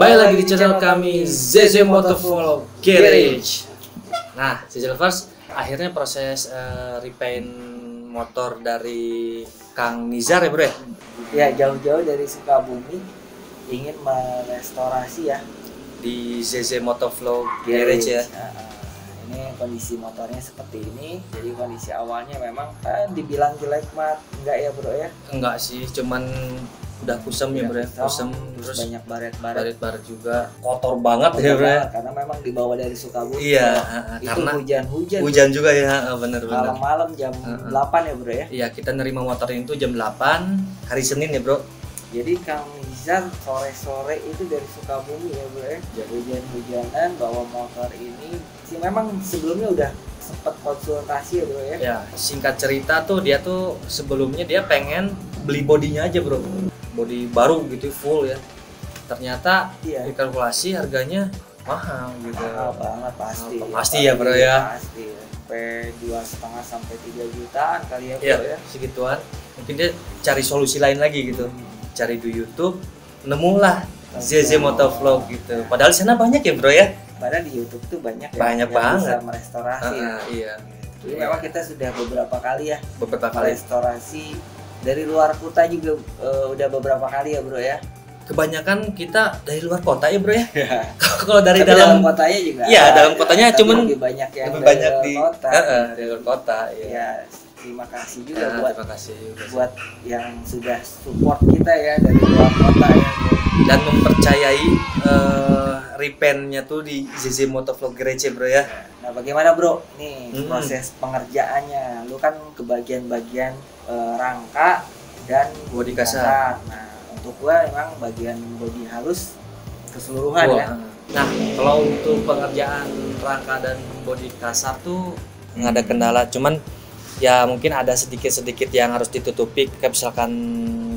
Kembali lagi di channel kami ZZ Motovlog Garage. Nah, ZZ Lovers, akhirnya proses repaint motor dari Kang Nizar ya bro ya? Ya, jauh-jauh dari Sukabumi ingin merestorasi ya Di ZZ Motovlog Garage ya. Ini kondisi motornya seperti ini. Jadi kondisi awalnya memang dibilang jelek mah enggak ya bro ya? Enggak sih, cuman udah kusam ya bro ya, kusam terus banyak baret-baret juga, kotor banget ya bro ya. Karena memang dibawa dari Sukabumi. Iya, itu karena hujan juga ya, bener-bener. Malam-malam jam 8 ya bro ya. Iya, kita nerima motornya itu jam 8 hari Senin ya bro. Jadi Kang Nizar sore-sore itu dari Sukabumi ya bro ya. Hujan-hujanan bawa motor ini. Memang sebelumnya udah sempat konsultasi ya bro ya. Ya, singkat cerita tuh dia tuh sebelumnya dia pengen beli bodinya aja bro, body baru gitu full ya. Ternyata dikalkulasi harganya mahal gitu. Mahal banget pasti. Pasti ya bro ya. Pasti ya. Sampai 2,5 sampai 3 jutaan kali ya bro ya. Segituan. Mungkin dia cari solusi lain lagi gitu. Cari di YouTube, nemulah ZZ Motovlog gitu. Padahal di sana banyak ya bro ya. Padahal di YouTube tuh banyak ya. Banyak banget. Bisa merestorasi. Iya. Jadi memang kita sudah beberapa kali ya. Beberapa kali. Restorasi dari luar kota juga udah beberapa kali ya bro ya. Kebanyakan kita dari luar kota ya bro ya. Kalau dari dalam kotanya juga. Iya, dalam kotanya cuman lebih banyak yang lebih banyak di kota. Dari luar kota. Ya, terima kasih juga terima kasih buat yang sudah support kita ya dari luar kota ya. Dan mempercayai repaintnya tuh di ZZ Motovlog Garage bro ya. Nah bagaimana bro nih proses pengerjaannya? Lu kan ke bagian-bagian rangka dan bodi kasar. Nah untuk gua memang bagian bodi halus keseluruhan ya. Nah kalau untuk pengerjaan rangka dan bodi kasar tuh nggak ada kendala, cuman ya mungkin ada sedikit yang harus ditutupi. Kayak misalkan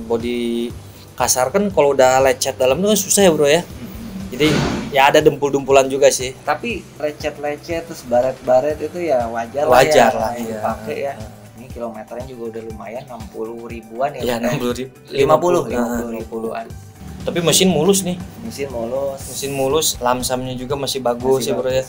bodi kasar kan kalau udah lecet dalam tuh susah ya bro ya. Jadi ya ada dempul-dempulan juga sih. Tapi lecet-lecet terus baret-baret itu ya wajar lah ya. Pakai ya. Ini kilometernya juga udah lumayan 60 ribuan ya. Iya 50 ribuan. Tapi mesin mulus nih. Mesin mulus, lamsamnya juga masih bagus ya bro ya.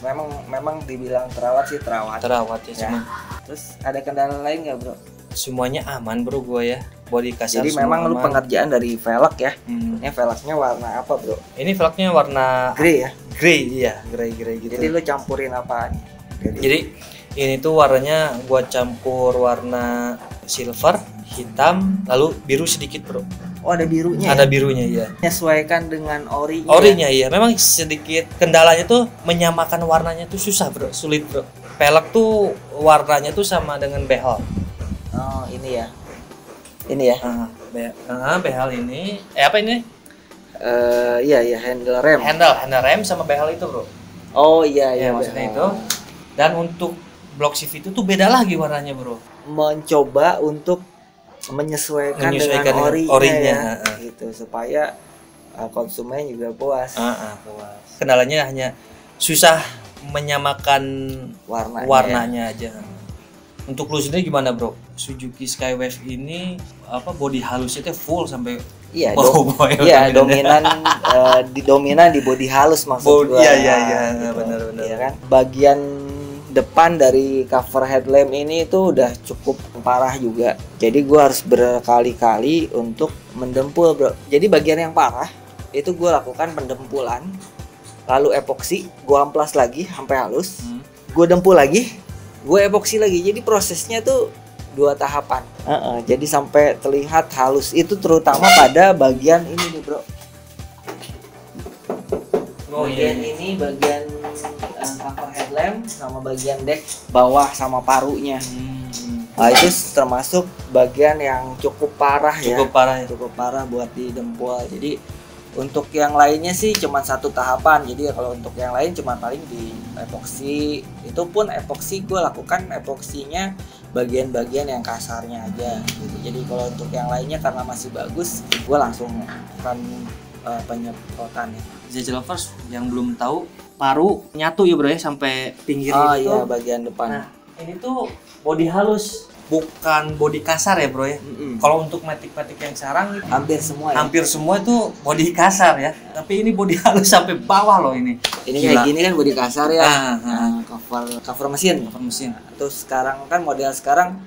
Memang dibilang terawat sih terawat ya. Cuman. Terus ada kendala lain nggak bro? Semuanya aman bro gua ya. Bodi kasar. Jadi memang lu pengerjaan dari velg ya. Ini velgnya warna apa bro? Ini velgnya warna grey ya. Grey gitu. Jadi lu campurin apa? Jadi ini tuh warnanya gua campur warna silver, hitam, lalu biru sedikit bro. Oh ada birunya. Ada birunya iya. Menyesuaikan dengan orinya. Orinya iya. Memang sedikit kendalanya tuh menyamakan warnanya tuh susah bro, sulit bro. Velg tuh warnanya tuh sama dengan behel. Oh ini ya. Ini ya. Behel ini. Apa ini? Iya handle rem. Handle rem sama behel itu bro. Oh iya maksudnya itu. Dan untuk blok CV itu tuh beda lagi warnanya bro. Mencoba untuk menyesuaikan dengan orinya ya, gitu supaya konsumen juga puas. Puas. Kendalanya hanya susah menyamakan warnanya aja. Untuk lu sendiri gimana bro? Suzuki Skywave ini bodi halusnya itu full sampai dominan di bodi halus maksud gua. Iya benar. Ya kan? Bagian depan dari cover headlamp ini itu udah cukup parah juga. Jadi gua harus berkali-kali untuk mendempul bro. Jadi bagian yang parah itu gua lakukan pendempulan, lalu epoksi, gua amplas lagi sampai halus, gua dempul lagi, gua epoksi lagi. Jadi prosesnya tuh 2 tahapan. Jadi sampai terlihat halus. Itu terutama pada bagian ini nih bro. Ini bagian cover headlamp sama bagian deck bawah sama parunya. Nah, itu termasuk bagian yang cukup parah ya. Cukup parah buat didempul. Jadi untuk yang lainnya sih cuma 1 tahapan. Jadi kalau untuk yang lain cuma paling di epoksi. Itu pun epoksi gue lakukan epoksinya bagian-bagian yang kasarnya aja gitu. Jadi kalau untuk yang lainnya karena masih bagus, gue langsung akan penyemprotan ya. ZZ Lovers yang belum tahu, paru nyatu ya bro ya sampai pinggir itu. Iya bagian depan. Nah, ini tuh bodi halus. bukan body kasar ya bro ya. Kalau untuk matic-matic yang sekarang hampir semua itu body kasar ya. Tapi ini body halus sampai bawah loh ini. Ini kayak gini kan body kasar ya. Cover mesin. Terus sekarang kan model sekarang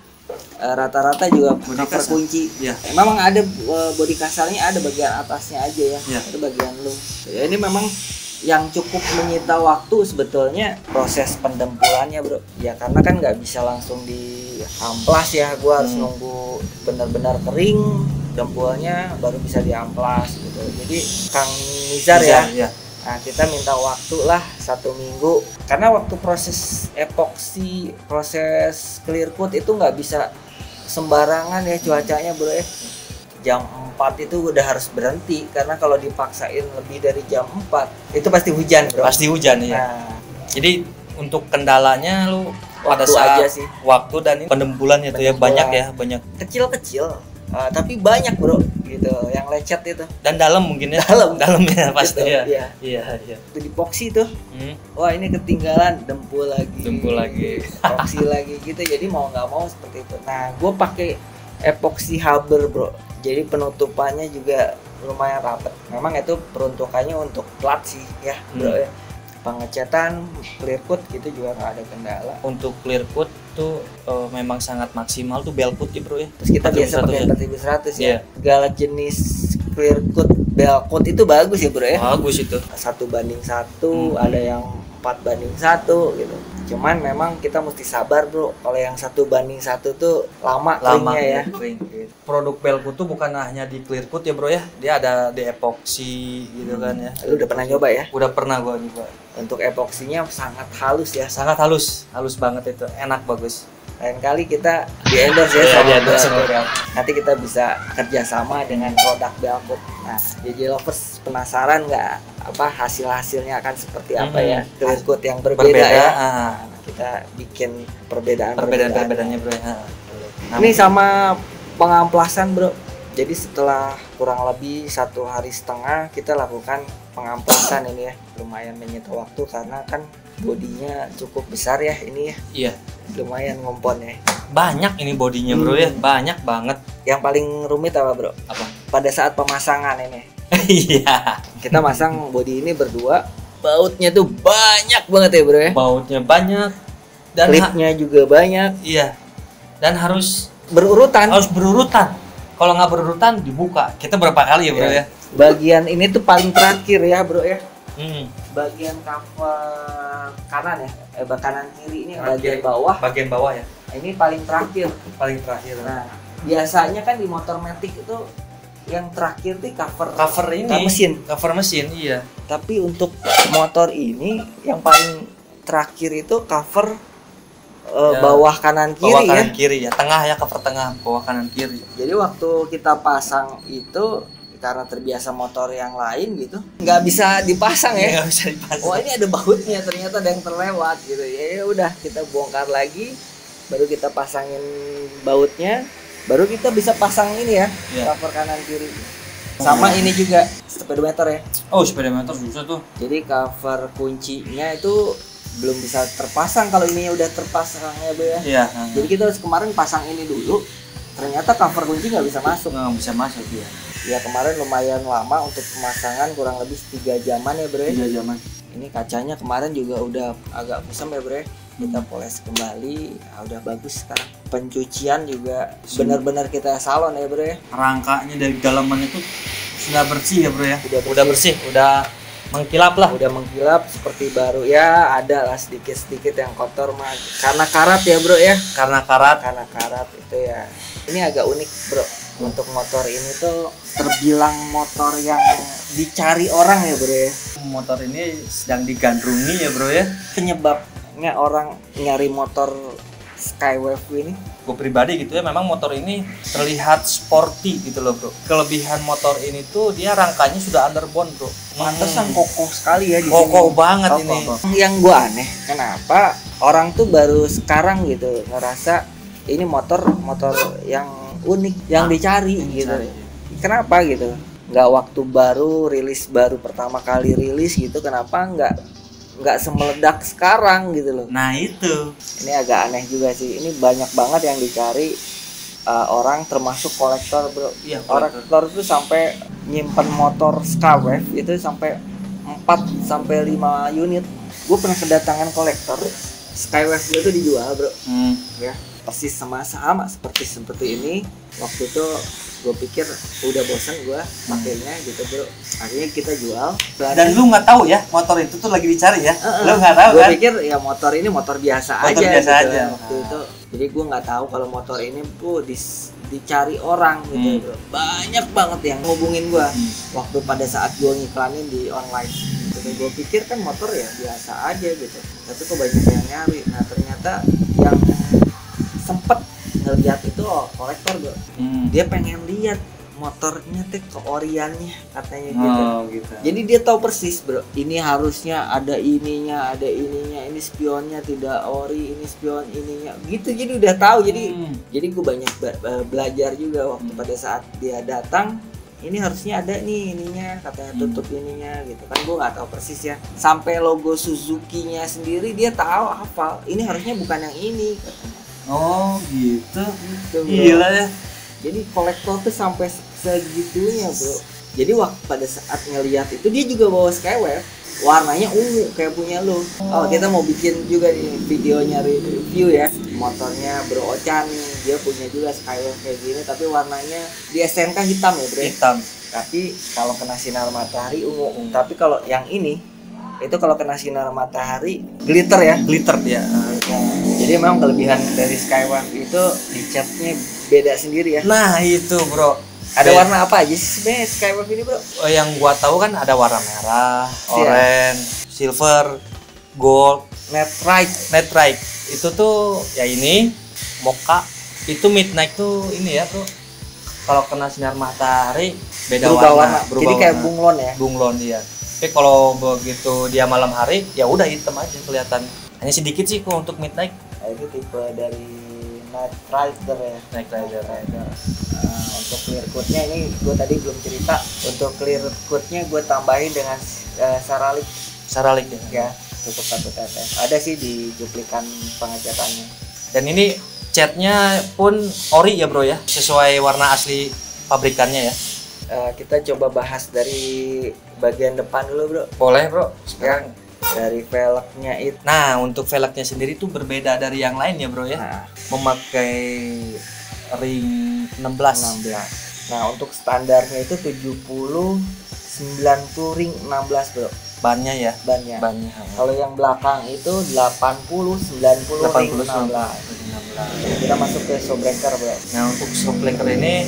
rata-rata juga cover kunci. Ya. Memang ada body kasarnya, ada bagian atasnya aja ya. Itu bagian loom. Ya, ini memang yang cukup menyita waktu sebetulnya proses pendempulannya bro ya, karena kan nggak bisa langsung diamplas ya, gua harus nunggu benar-benar kering dempulnya baru bisa diamplas gitu. Jadi Kang Nizar ya. Nah kita minta waktu lah 1 minggu karena waktu proses epoksi, proses clear coat itu nggak bisa sembarangan ya cuacanya bro ya. Jam 4 itu udah harus berhenti karena kalau dipaksain lebih dari jam 4 itu pasti hujan bro. Pasti hujan ya. Nah, jadi untuk kendalanya lu pada waktu saat aja sih. Waktu dan pendempulannya tuh ya banyak. Kecil-kecil tapi banyak bro gitu yang lecet itu. Dan dalam mungkin ya. Dalam ya pasti gitu, ya. Iya. Itu di epoksi tuh. Wah ini ketinggalan dempul lagi. Epoksi lagi gitu. Jadi mau nggak mau seperti itu. Nah gue pakai epoksi Haber bro. Jadi penutupannya juga lumayan rapat. Memang itu peruntukannya untuk plat sih ya bro ya. Pengecatan clear coat gitu juga nggak ada kendala. Untuk clear coat tuh memang sangat maksimal tuh bell coat ya bro ya. Terus kita biasa pakai 4100 ya. Segala jenis clear coat bell coat itu bagus ya bro ya. Bagus itu. 1:1, ada yang 4:1 gitu. Cuman memang kita mesti sabar bro. Kalau yang 1:1 tuh lama keringnya ya. Produk Belcoat tuh bukan hanya di clear coat ya bro ya. Dia ada di epoksi gitu kan ya. Lu udah pernah nyoba ya? Udah pernah gua nyoba. Untuk epoksinya sangat halus ya. Sangat halus banget itu. Enak, bagus. Lain kali kita di endorse ya sama Belcoat. Nanti kita bisa kerjasama dengan produk Belcoat. Nah, JJ Lovers penasaran nggak apa hasilnya akan seperti apa ya clear coat yang berbeda ya. Nah, kita bikin perbedaannya bro. Ini sama pengamplasan bro. Jadi setelah kurang lebih 1,5 hari kita lakukan pengamplasan ini ya. Lumayan menyita waktu karena kan bodinya cukup besar ya ini ya. Iya. Lumayan ngomponnya. Banyak ini bodinya bro ya, banyak banget. Yang paling rumit apa bro? Apa? Pada saat pemasangan ini. Iya. Kita masang bodi ini berdua, bautnya tuh banyak banget ya bro ya. Bautnya banyak. Dan klipnya juga banyak. Iya. Dan harus berurutan. Kalau nggak berurutan dibuka. Kita berapa kali ya bro ya? Bagian ini tuh paling terakhir ya bro ya. Bagian cover kanan ya, kanan kiri ini bagian bawah. Bagian bawah ya. Ini paling terakhir. Nah, biasanya kan di motor matic itu yang terakhir tuh cover mesin iya. Tapi untuk motor ini yang paling terakhir itu cover bawah kanan kiri ya. Tengah ya, cover tengah, bawah kanan kiri. Jadi waktu kita pasang itu karena terbiasa motor yang lain gitu nggak bisa dipasang ya. Nggak bisa dipasang. Oh ini ada bautnya, ternyata ada yang terlewat gitu ya. Udah kita bongkar lagi, baru kita pasangin bautnya, baru kita bisa pasang ini ya, cover kanan kiri. Sama ini juga speedometer ya. Oh speedometer susah tuh. Jadi cover kuncinya itu belum bisa terpasang kalau ini udah terpasang ya bro ya. Iya. Jadi kita harus kemarin pasang ini dulu. Ternyata cover kunci nggak bisa masuk. Nggak bisa masuk ya. Ya kemarin lumayan lama untuk pemasangan, kurang lebih 3 jaman ya bro ya. 3 jaman. Ini kacanya kemarin juga udah agak kusam ya bro ya. Kita poles kembali, udah bagus sekarang. Pencucian juga benar-benar kita salon ya bro ya. Rangkanya dari dalaman itu sudah bersih ya bro ya. Udah bersih, udah mengkilap lah. Udah mengkilap seperti baru ya. Ada lah sedikit-sedikit yang kotor mah karena karat ya bro ya. Karena karat itu ya. Ini agak unik bro. Untuk motor ini tuh terbilang motor yang dicari orang ya bro ya. Motor ini sedang digandrungi ya bro ya. Penyebabnya orang nyari motor Skywave ini, gue pribadi gitu ya, memang motor ini terlihat sporty gitu loh bro. Kelebihan motor ini tuh dia rangkanya sudah underbone bro. Pantesan kokoh sekali ya di kokoh sini. Banget ini. Yang gue aneh, kenapa orang tuh baru sekarang gitu ngerasa ini motor yang unik, yang dicari gitu. Kenapa gitu? Nggak waktu baru rilis, baru pertama kali rilis gitu, kenapa nggak nggak semeledak sekarang gitu loh. Nah itu. Ini agak aneh juga sih. Ini banyak banget yang dicari orang termasuk kolektor bro. Iya, kolektor itu sampai nyimpen motor Skywave itu sampai 4 sampai 5 unit. Gue pernah kedatangan kolektor Skywave gue itu dijual bro. Ya persis sama seperti ini. Waktu itu gue pikir udah bosan gue pakainya gitu bro, akhirnya kita jual. Dan lu nggak tahu ya motor itu tuh lagi dicari ya? Lu nggak tahu kan? Gue kan? pikir ya motor ini motor biasa motor aja biasa gitu aja. Waktu itu jadi gue nggak tahu kalau motor ini tuh dicari orang gitu bro. Banyak banget yang ngubungin gue waktu pada saat gue ngiklanin di online gitu. Gue pikir kan motor ya biasa aja gitu, tapi kok banyak yang nyari. Nah ternyata yang sempet ngeliat itu kolektor bro. Dia pengen lihat motornya teh keoriannya katanya gitu. Jadi dia tahu persis bro, ini harusnya ada ininya, ini spionnya tidak ori, ini spion ininya gitu. Jadi udah tahu. Jadi gue banyak belajar juga waktu pada saat dia datang. Ini harusnya ada nih ininya katanya, tutup ininya gitu kan. Gue nggak tahu persis ya, sampai logo Suzuki-nya sendiri dia tahu, hafal ini harusnya bukan yang ini katanya. Oh gitu bro. Gila ya. Jadi kolektor tuh sampai segitunya bro. Jadi waktu pada saat ngelihat itu dia juga bawa Skywave, warnanya ungu kayak punya lo. Oh kita mau bikin juga nih videonya review ya. Motornya Bro Ocha nih, dia punya juga Skywave kayak gini, tapi warnanya di STNK hitam ya bro. Hitam. Tapi kalau kena sinar matahari ungu. Tapi kalau yang ini itu kalau kena sinar matahari glitter ya. Glitter ya. Jadi memang kelebihan dari Skywave itu dicatnya beda sendiri ya. Nah itu bro. Ada warna apa aja sih sebenarnya Skywave ini bro? Yang gua tahu kan ada warna merah, orange, silver, gold, netrite. Itu tuh ya ini mocha. Itu midnight tuh ini ya tuh. Kalau kena sinar matahari beda warna. Jadi kayak bunglon ya. Bunglon dia. Tapi kalau begitu dia malam hari ya udah hitam aja kelihatan. Hanya sedikit sih kok untuk midnight. Nah, itu tipe dari Night Rider ya. Night Rider. Untuk clear coat-nya ini gue tadi belum cerita. Untuk clear coat-nya gue tambahin dengan Saralik ya. Cukup 1 tetes. Ada sih di cuplikan pengecatannya. Dan ini catnya pun ori ya bro ya, sesuai warna asli pabrikannya ya. Kita coba bahas dari bagian depan dulu bro. Boleh bro. Sekarang dari velgnya itu. Nah untuk velgnya sendiri tuh berbeda dari yang lain ya bro ya. Memakai ring 16. Nah untuk standarnya itu 70 90 ring 16 bro. Bannya. Kalau yang belakang itu 80 90 ring 16. Kita masuk ke showbreaker bro. Nah untuk showbreaker ini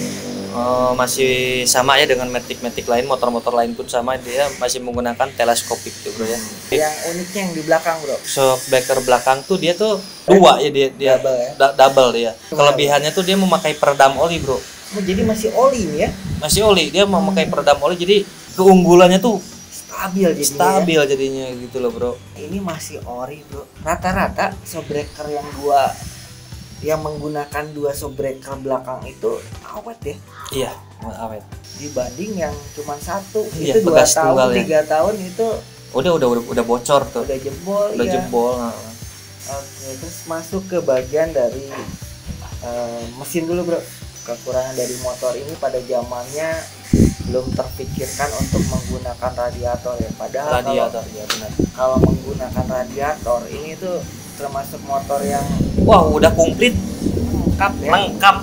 masih sama ya dengan Matic lain, motor-motor lain pun sama, dia masih menggunakan teleskopik tuh bro ya. Yang uniknya yang di belakang bro, shockbreaker belakang tuh dia tuh dua ya, dia double, ya? Double dia. Kelebihannya tuh dia memakai peredam oli bro. Jadi masih oli nih ya? Masih oli, dia memakai peredam oli, jadi keunggulannya tuh stabil jadinya gitu loh bro. Ini masih ori bro. Rata-rata shockbreaker yang menggunakan 2 shockbreaker belakang itu awet ya? Iya, awet. Dibanding yang cuma 1 iya, itu 2 tahun, 3 tahun itu udah bocor tuh. Udah jebol. Oke, terus masuk ke bagian dari mesin dulu bro. Kekurangan dari motor ini pada zamannya belum terpikirkan untuk menggunakan radiator ya. Padahal kalau menggunakan radiator ini tuh termasuk motor yang udah komplit, lengkap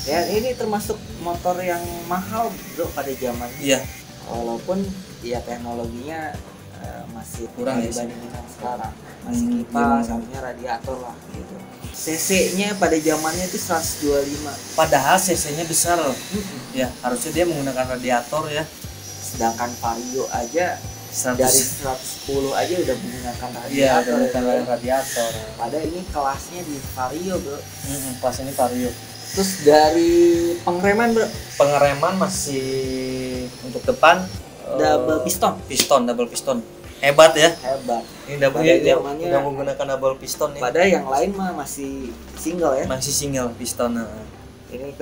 ya. Ini termasuk motor yang mahal bro pada zamannya. Iya. Walaupun ya teknologinya masih kurang dibandingin yang sekarang, masih kipas, harusnya radiator lah gitu. CC-nya pada zamannya itu 125. Padahal CC-nya besar. Ya, harusnya dia menggunakan radiator ya. Sedangkan Vario aja 100. Dari 110 aja udah menggunakan radiator. Iya, radiator. Padahal ini kelasnya di Vario bro. Kelas ini Vario. Terus dari pengereman bro? Pengereman masih untuk depan double piston. Hebat ya. Ini dia udah menggunakan double piston nih. Padahal yang lain mah masih single ya. Masih single piston. Ini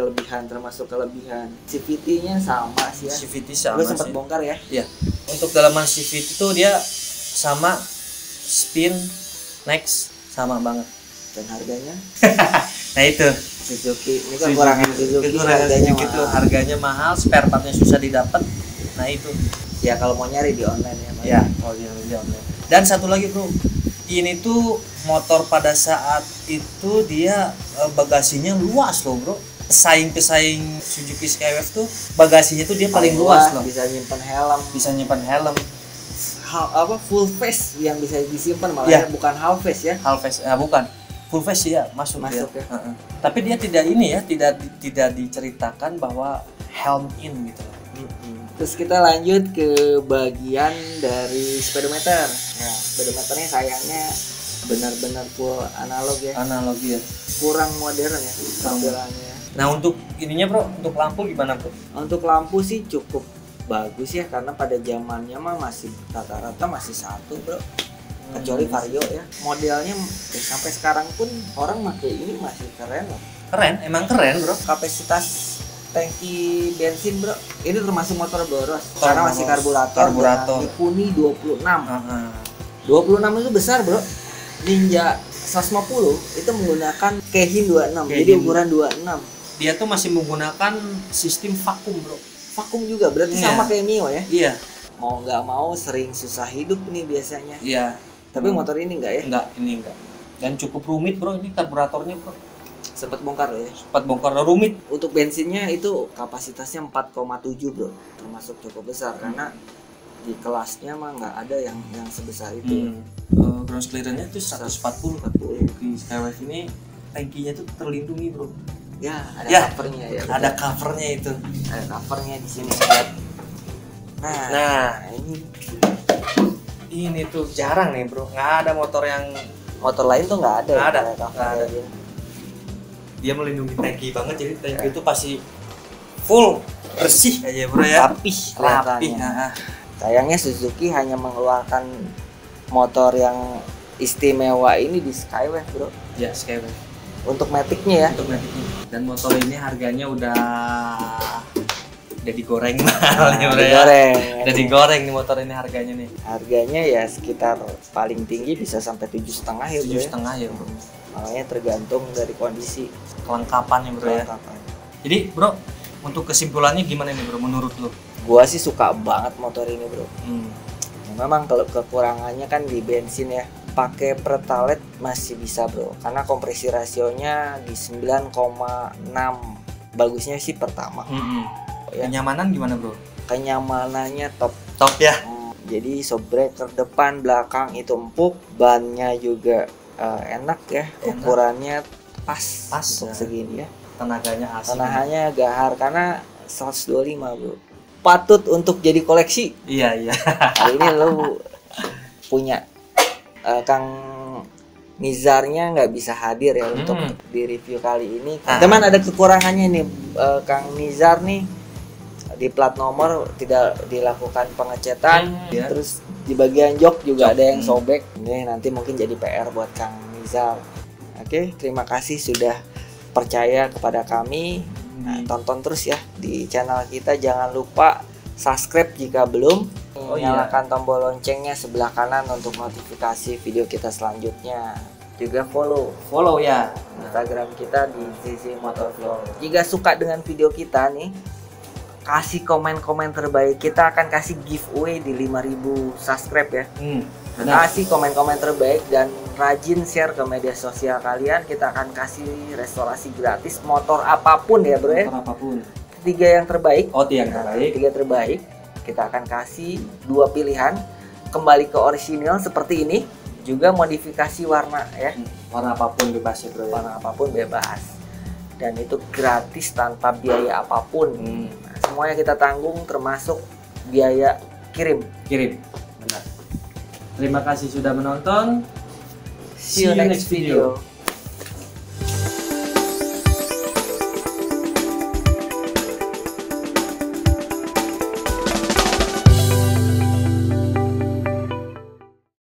termasuk kelebihan. CVT-nya sama sih ya. CVT sama. Lu sempat bongkar ya? Iya. Untuk dalaman CVT itu dia sama spin, next sama banget. Dan harganya? Nah itu Suzuki ini kan kekurangan Suzuki, harganya mahal, spare partnya susah didapat. Nah itu ya kalau mau nyari di online ya. Ya kalau nyari di online. Dan satu lagi bro, ini tuh motor pada saat itu dia bagasinya luas loh bro. Pesaing Suzuki Skywave tuh bagasinya tuh dia paling luas loh. Bisa nyimpan helm. Full face yang bisa disimpan malah ya. Bukan half face ya. Half face bukan. Full face ya masuk ya. Tapi dia tidak ini ya, tidak diceritakan bahwa helm in gitu. Terus kita lanjut ke bagian dari speedometer. Nah, speedometernya sayangnya benar-benar full analog ya. Analog ya. Kurang modern ya tampilannya. Nah untuk ininya bro, untuk lampu gimana bro? Untuk lampu sih cukup bagus ya, karena pada zamannya mah masih rata-rata masih satu bro. Kecuali Vario ya, modelnya sampai sekarang pun orang pakai ini masih keren loh. Emang keren bro. Kapasitas tangki bensin bro, ini termasuk motor boros karena masih karburator. Mikuni 26. 26 itu besar bro. Ninja 150 itu menggunakan Keihin 26, jadi ukuran 26. Dia tuh masih menggunakan sistem vakum bro. Vakum juga berarti sama kayak Mio ya? Iya. Mau nggak mau sering susah hidup nih biasanya. Iya. Tapi motor ini enggak ya? Ini enggak. Dan cukup rumit bro, ini karburatornya bro. Sempat bongkar loh ya? Sempat bongkar, rumit. Untuk bensinnya itu kapasitasnya 4,7 bro, termasuk cukup besar karena di kelasnya mah nggak ada yang sebesar itu. Ground clearance-nya itu 140. Di Skywave ini tangkinya tuh terlindungi bro. Ya, ada covernya ya. Ada covernya itu. Ada covernya di sini. Nah, ini tuh jarang nih bro, nggak ada motor lain tuh nggak ada. Nggak ada. Dia melindungi tangki banget, jadi tangki itu pasti full bersih aja bro ya. Rapi. Sayangnya Suzuki hanya mengeluarkan motor yang istimewa ini di Skywave bro. Ya Skywave. Untuk Matic-nya ya. Untuk Matic-nya. Dan motor ini harganya udah digoreng mahal nih bro ya. Udah digoreng nih motor ini harganya nih. Harganya ya sekitar paling tinggi bisa sampai 7,5 ya bro. 7,5 ya bro. Makanya tergantung dari kondisi kelengkapannya bro ya. Jadi bro, untuk kesimpulannya gimana nih bro menurut lo? Gua sih suka banget motor ini bro. Memang kalau kekurangannya kan di bensin ya. Pakai Pertalite masih bisa bro, karena kompresi rasionya di 9,6. Bagusnya sih pertama. Ya. Kenyamanan gimana bro? Kenyamanannya top ya. Jadi shockbreaker depan belakang itu empuk, bannya juga enak ya, ukurannya pas untuk segini ya. Tenaganya gahar karena 125 bro. Patut untuk jadi koleksi. Iya. Hari ini lo punya Kang Nizarnya nggak bisa hadir ya untuk di review kali ini. Teman ada kekurangannya nih, Kang Nizar nih di plat nomor tidak dilakukan pengecetan, terus di bagian jok juga ada yang sobek. Ini nanti mungkin jadi PR buat Kang Nizar. Oke, terima kasih sudah percaya kepada kami. Nah, tonton terus ya di channel kita, jangan lupa subscribe jika belum. Nyalakan tombol loncengnya sebelah kanan untuk notifikasi video kita selanjutnya. Juga follow ya Instagram kita di ZZ Motovlog. Jika suka dengan video kita nih, kasih komen-komen terbaik. Kita akan kasih giveaway di 5.000 subscribe ya. Kasih komen-komen terbaik dan rajin share ke media sosial kalian. Kita akan kasih restorasi gratis motor apapun ya bro ya. Motor apapun. Tiga terbaik. Tiga terbaik. Kita akan kasih 2 pilihan, kembali ke orisinil seperti ini, juga modifikasi warna ya. Warna apapun bebas ya bro. Warna apapun bebas. Dan itu gratis tanpa biaya apapun. Nah, semuanya kita tanggung termasuk biaya kirim. Benar. Terima kasih sudah menonton. See you next video.